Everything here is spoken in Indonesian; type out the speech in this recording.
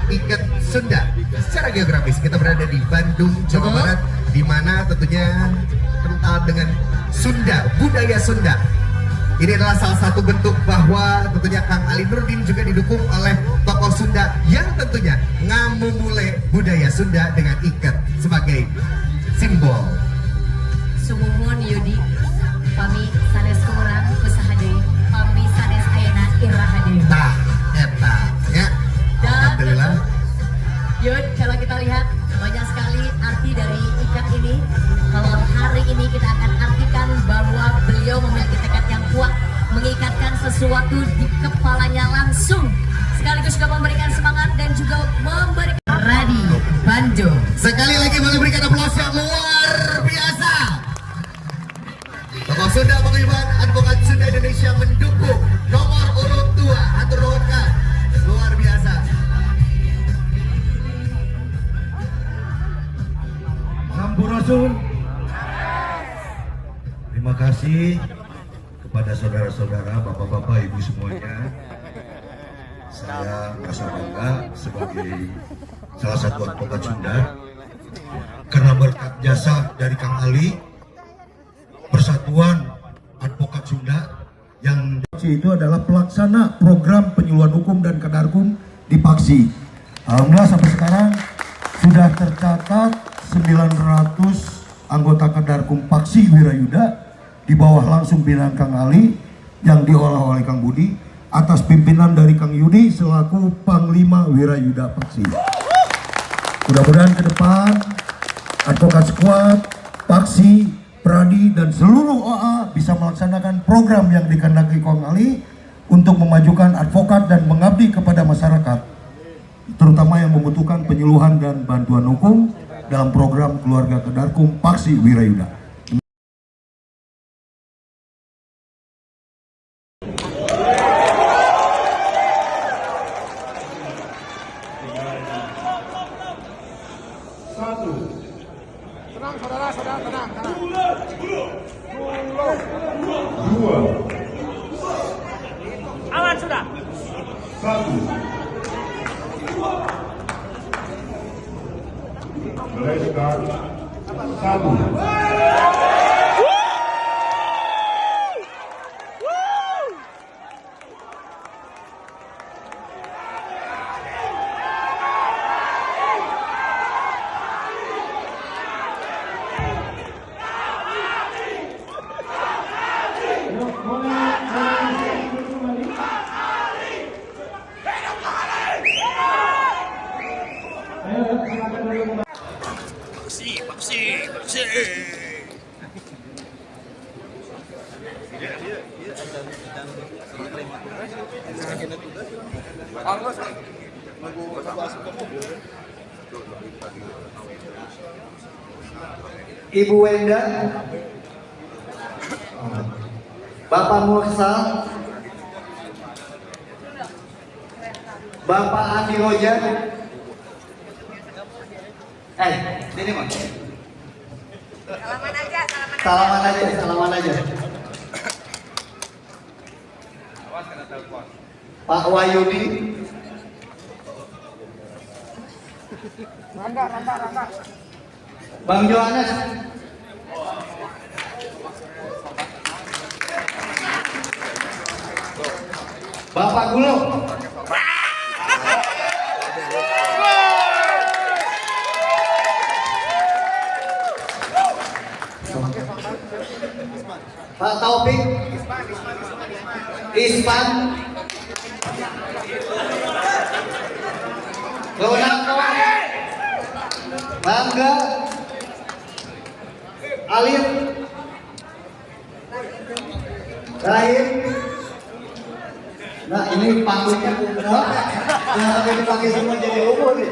Ikat Sunda. Secara geografis kita berada di Bandung, Jawa Barat, di mana tentunya kental dengan Sunda, budaya Sunda. Ini adalah salah satu bentuk bahwa tentunya Kang Ali Nurdin juga didukung oleh tokoh Sunda yang tentunya ngamumule budaya Sunda dengan ikat sebagai simbol. Sumuhun Yudi, pami sanes kurang usaha deui, pami sanes ayeuna iraha deui. Tah, eta, ya. Alhamdulillah. Yud, kalau kita lihat banyak sekali arti dari ikat ini. Kalau hari ini kita akan artikan bahwa beliau memiliki tekad yang kuat mengikatkan sesuatu di kepalanya langsung, sekaligus juga memberikan semangat dan juga memberikan Radi Bandung. Sekali lagi boleh berikan aplaus yang luar biasa. Tokoh Sunda Paguyuban Advokat Sunda Indonesia mendukung nomor urut 2 atur nuhunkan. Luar biasa. Sampurasun. Terima kasih kepada saudara-saudara, bapak-bapak, ibu semuanya. Saya merasa bangga sebagai salah satu advokat Sunda karena berkat jasa dari Kang Ali, Persatuan Advokat Sunda yang itu adalah pelaksana program penyuluhan hukum dan kadarkum di Paksi. Alhamdulillah sampai sekarang sudah tercatat 900 anggota kadarkum Paksi Wirayuda di bawah langsung pimpinan Kang Ali yang diolah oleh Kang Budi atas pimpinan dari Kang Yudi selaku Panglima Wirayuda Paksi. Mudah-mudahan ke depan advokat squad, Paksi, Pradi dan seluruh OA bisa melaksanakan program yang dikehendaki Kang Ali untuk memajukan advokat dan mengabdi kepada masyarakat, terutama yang membutuhkan penyuluhan dan bantuan hukum dalam program keluarga kadarkum Paksi Wirayuda. Tenang saudara, tenang. Dua. Aman sudah. Satu. Mulai start. Satu. Paksi. Ibu Wenda, Bapak Mursal, Bapak Andi Roja, sini Mas. Salaman aja. Pak Wahyudi, Rangga. Bang Johannes, Bapak Gulo, Pak Taufik, Ispan, Leonardo, Bangga, Alif, Rahim. Nah ini panggungnya umur, jangan sampai dipakai semua jadi umur nih.